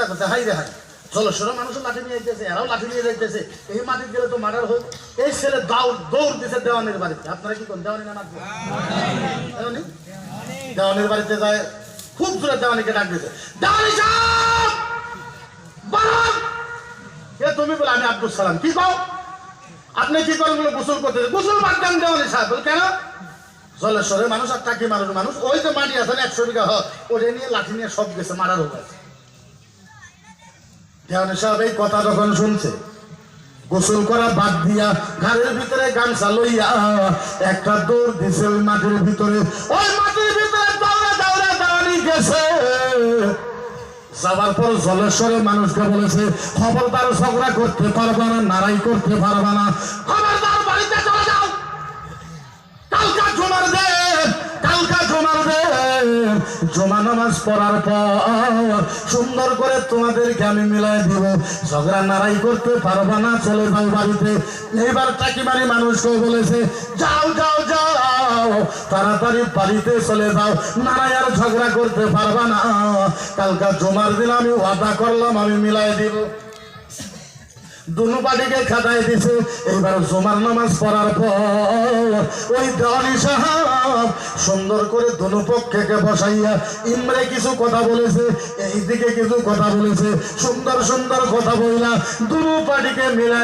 চিন্তা করছে, হাই রে হাই, জলেশ্বরে মানুষের লাঠি নিয়ে যাইতেছে, এরাও লাঠি নিয়ে যাইতেছে, এই মাটির গেলে তো মার্ডার হোক। এই ছেলে দৌড় দিছে দেওয়ানের বাড়িতে। আপনারা কি করেন? দেওয়ানি না মারছে? দেওয়ানি, দেওয়ানের বাড়িতে যায়, খুব জোরে দেওয়ানিকে ডাক দিয়েছে, দেওয়ানি সাহেব বারাক! এ তুমি বলে আমি আব্দুল সালাম। কি কও? আপনি কি করেন? বলে গোসল করতেছে। গোসল বাদ দেন দেওয়ানি সাহেব। বল কেন? জলেশ্বরের মানুষ আর টাকি মানুষ ওই যে মাটি আছে 100 বিঘা হয়, ওটা নিয়ে লাঠি নিয়ে সব গেছে, মারার হোক আছে। দেওয়ানি সাহেব এই কথা যখন শুনছে, গোসল করা বাদ দিয়া ঘরের ভিতরে গামছা লইয়া একটা দৌড় দিছে ওই মাটির ভিতরে। ওই মাটির ভিতরে দৌড়ে দৌড়ে দেওয়ানি গেছে। যাবার পর জলেশ্বরের মানুষকে বলেছে, খবরদার ঝগড়া করতে পারবা না, নারাই করতে পারবা না, খবরদার বাড়িতে চলে যাও। কালকা জমার দে, কালকা জমার দে। জমা নামাজ পড়ার পর সুন্দর করে তোমাদেরকে আমি মিলাই দিব। ঝগড়া নারাই করতে পারবা না, চলে যাও বাড়িতে। এইবার টাকিমারি মানুষকে বলেছে, যাও যাও যাও, তাড়াতাড়ি বাড়িতে চলে যাও, নারাই আর ঝগড়া করতে পারবা না। কালকা জমার দিন আমি ওয়াদা করলাম আমি মিলাই দিব। দুনো পাটিকে খাটাই দিছে। এইবার জমার নামাজ পড়ার পর ওই দেওয়ানি সাহেব সুন্দর করে দুনো পক্ষকে বসাইয়া ইমরে কিছু কথা বলেছে, এইদিকে কিছু কথা বলেছে, সুন্দর সুন্দর কথা বইলা দুনো পাটিকে মিলাই